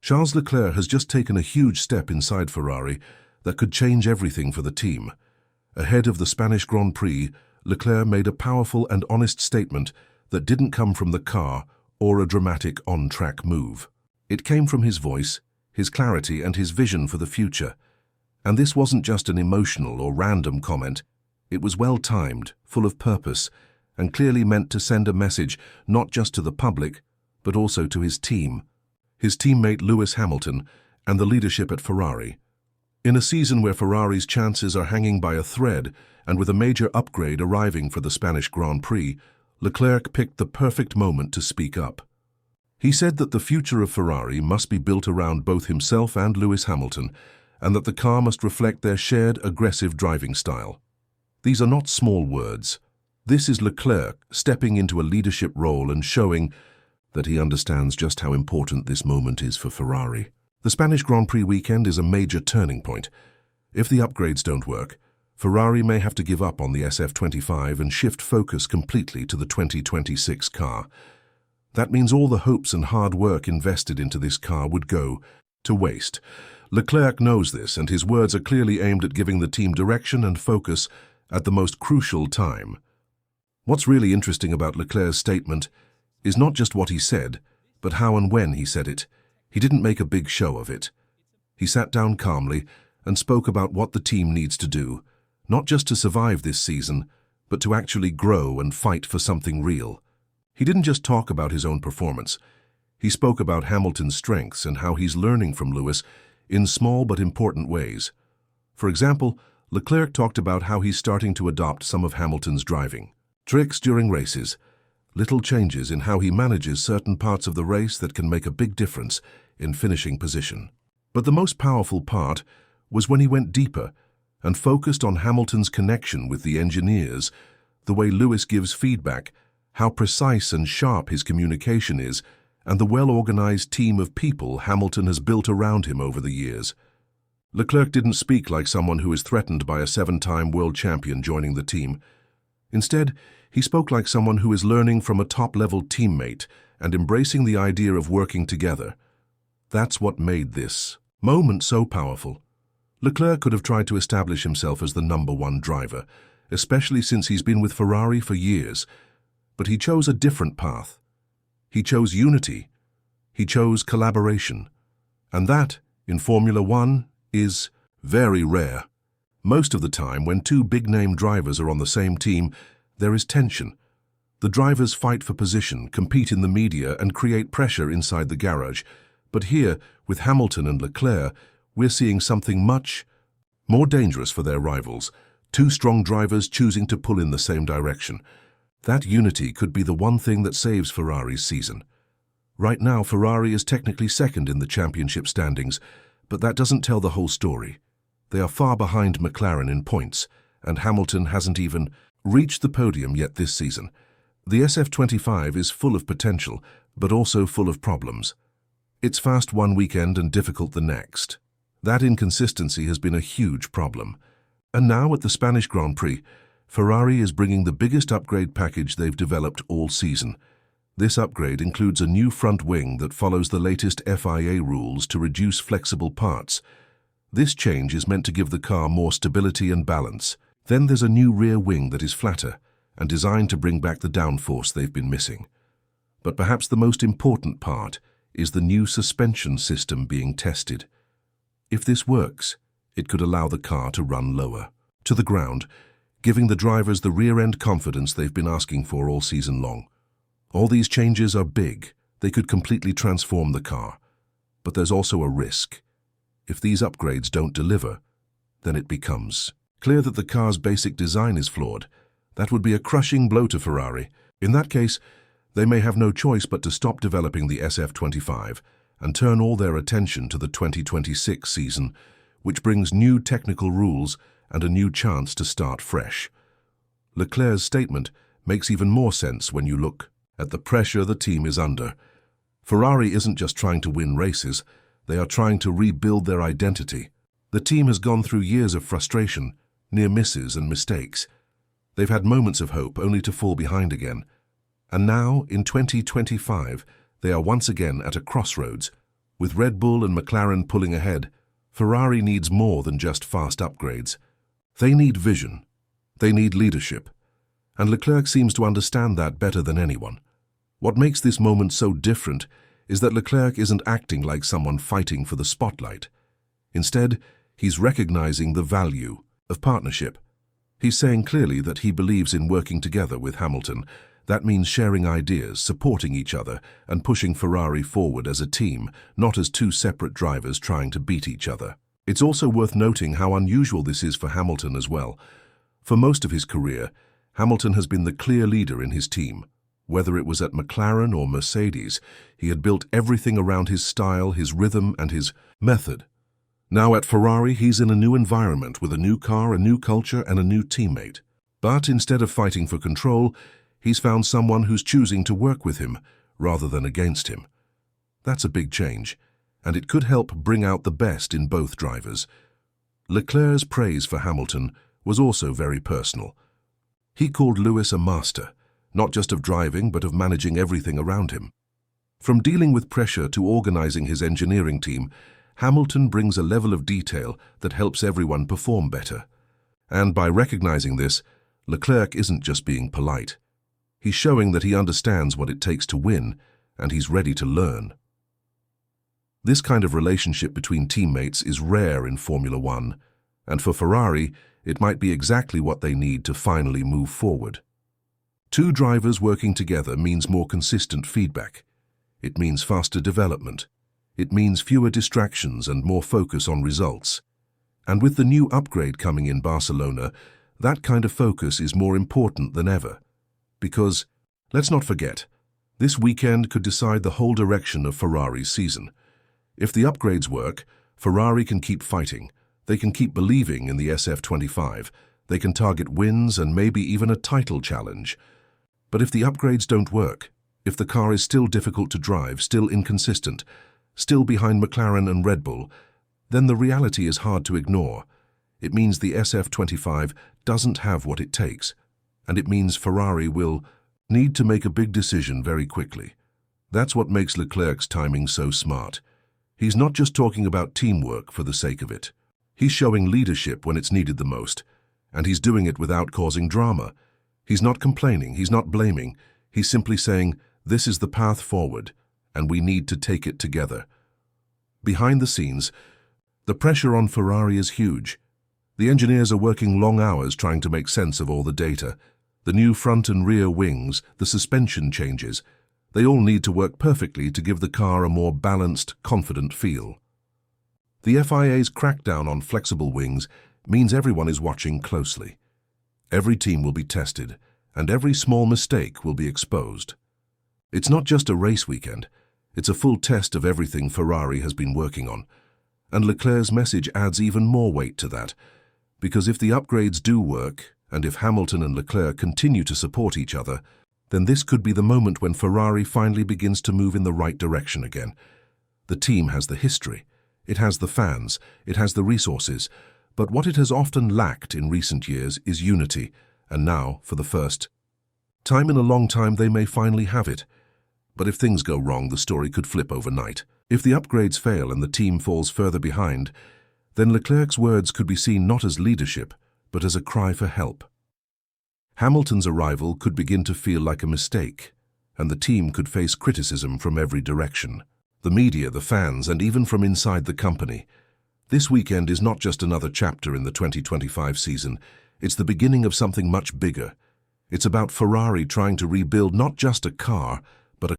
Charles Leclerc has just taken a huge step inside Ferrari that could change everything for the team. Ahead of the Spanish Grand Prix, Leclerc made a powerful and honest statement that didn't come from the car or a dramatic on-track move. It came from his voice, his clarity, and his vision for the future. And this wasn't just an emotional or random comment. It was well-timed, full of purpose, and clearly meant to send a message not just to the public, but also to his team, his teammate Lewis Hamilton, and the leadership at Ferrari. In a season where Ferrari's chances are hanging by a thread, and with a major upgrade arriving for the Spanish Grand Prix, Leclerc picked the perfect moment to speak up. He said that the future of Ferrari must be built around both himself and Lewis Hamilton, and that the car must reflect their shared aggressive driving style. These are not small words. This is Leclerc stepping into a leadership role and showing that he understands just how important this moment is for Ferrari. The Spanish Grand Prix weekend is a major turning point. If the upgrades don't work, Ferrari may have to give up on the SF25 and shift focus completely to the 2026 car. That means all the hopes and hard work invested into this car would go to waste. Leclerc knows this, and his words are clearly aimed at giving the team direction and focus at the most crucial time. What's really interesting about Leclerc's statement is not just what he said, but how and when he said it. He didn't make a big show of it. He sat down calmly and spoke about what the team needs to do, not just to survive this season, but to actually grow and fight for something real. He didn't just talk about his own performance. He spoke about Hamilton's strengths and how he's learning from Lewis in small but important ways. For example, Leclerc talked about how he's starting to adopt some of Hamilton's driving tricks during races, little changes in how he manages certain parts of the race that can make a big difference in finishing position. But the most powerful part was when he went deeper and focused on Hamilton's connection with the engineers, the way Lewis gives feedback, how precise and sharp his communication is, and the well-organized team of people Hamilton has built around him over the years. Leclerc didn't speak like someone who is threatened by a seven-time world champion joining the team. Instead, he spoke like someone who is learning from a top-level teammate and embracing the idea of working together. That's what made this moment so powerful. Leclerc could have tried to establish himself as the #1 driver, especially since he's been with Ferrari for years, but he chose a different path. He chose unity. He chose collaboration. And that, in Formula One, is very rare. Most of the time, when two big-name drivers are on the same team, there is tension. The drivers fight for position, compete in the media, and create pressure inside the garage. But here, with Hamilton and Leclerc, we're seeing something much more dangerous for their rivals. Two strong drivers choosing to pull in the same direction. That unity could be the one thing that saves Ferrari's season. Right now, Ferrari is technically second in the championship standings, but that doesn't tell the whole story. They are far behind McLaren in points, and Hamilton hasn't even reached the podium yet this season. The SF25 is full of potential, but also full of problems. It's fast one weekend and difficult the next. That inconsistency has been a huge problem. And now at the Spanish Grand Prix, Ferrari is bringing the biggest upgrade package they've developed all season. This upgrade includes a new front wing that follows the latest FIA rules to reduce flexible parts. This change is meant to give the car more stability and balance. Then there's a new rear wing that is flatter and designed to bring back the downforce they've been missing. But perhaps the most important part is the new suspension system being tested. If this works, it could allow the car to run lower, to the ground, giving the drivers the rear-end confidence they've been asking for all season long. All these changes are big. They could completely transform the car. But there's also a risk. If these upgrades don't deliver, then it becomes clear that the car's basic design is flawed. That would be a crushing blow to Ferrari. In that case, they may have no choice but to stop developing the SF25 and turn all their attention to the 2026 season, which brings new technical rules and a new chance to start fresh. Leclerc's statement makes even more sense when you look at the pressure the team is under. Ferrari isn't just trying to win races, they are trying to rebuild their identity. The team has gone through years of frustration, near misses and mistakes. They've had moments of hope only to fall behind again. And now, in 2025, they are once again at a crossroads. With Red Bull and McLaren pulling ahead, Ferrari needs more than just fast upgrades. They need vision. They need leadership. And Leclerc seems to understand that better than anyone. What makes this moment so different is that Leclerc isn't acting like someone fighting for the spotlight. Instead, he's recognizing the value of partnership. He's saying clearly that he believes in working together with Hamilton. That means sharing ideas, supporting each other, and pushing Ferrari forward as a team, not as two separate drivers trying to beat each other. It's also worth noting how unusual this is for Hamilton as well. For most of his career, Hamilton has been the clear leader in his team. Whether it was at McLaren or Mercedes, he had built everything around his style, his rhythm, and his method. Now at Ferrari, he's in a new environment with a new car, a new culture, and a new teammate. But instead of fighting for control, he's found someone who's choosing to work with him rather than against him. That's a big change, and it could help bring out the best in both drivers. Leclerc's praise for Hamilton was also very personal. He called Lewis a master, not just of driving but of managing everything around him. From dealing with pressure to organizing his engineering team, Hamilton brings a level of detail that helps everyone perform better. And by recognizing this, Leclerc isn't just being polite. He's showing that he understands what it takes to win, and he's ready to learn. This kind of relationship between teammates is rare in Formula One, and for Ferrari, it might be exactly what they need to finally move forward. Two drivers working together means more consistent feedback. It means faster development. It means fewer distractions and more focus on results. And with the new upgrade coming in Barcelona, that kind of focus is more important than ever. Because, let's not forget, this weekend could decide the whole direction of Ferrari's season. If the upgrades work, Ferrari can keep fighting. They can keep believing in the SF25. They can target wins and maybe even a title challenge. But if the upgrades don't work, if the car is still difficult to drive, still inconsistent, still behind McLaren and Red Bull, then the reality is hard to ignore. It means the SF25 doesn't have what it takes, and it means Ferrari will need to make a big decision very quickly. That's what makes Leclerc's timing so smart. He's not just talking about teamwork for the sake of it. He's showing leadership when it's needed the most, and he's doing it without causing drama. He's not complaining, he's not blaming. He's simply saying, this is the path forward, and we need to take it together. Behind the scenes, the pressure on Ferrari is huge. The engineers are working long hours trying to make sense of all the data. The new front and rear wings, the suspension changes, they all need to work perfectly to give the car a more balanced, confident feel. The FIA's crackdown on flexible wings means everyone is watching closely. Every team will be tested, and every small mistake will be exposed. It's not just a race weekend, it's a full test of everything Ferrari has been working on. And Leclerc's message adds even more weight to that, because if the upgrades do work, and if Hamilton and Leclerc continue to support each other, then this could be the moment when Ferrari finally begins to move in the right direction again. The team has the history, it has the fans, it has the resources, but what it has often lacked in recent years is unity, and now, for the first time in a long time, they may finally have it. But if things go wrong, the story could flip overnight. If the upgrades fail and the team falls further behind, then Leclerc's words could be seen not as leadership, but as a cry for help. Hamilton's arrival could begin to feel like a mistake, and the team could face criticism from every direction. The media, the fans, and even from inside the company. This weekend is not just another chapter in the 2025 season, it's the beginning of something much bigger. It's about Ferrari trying to rebuild not just a car,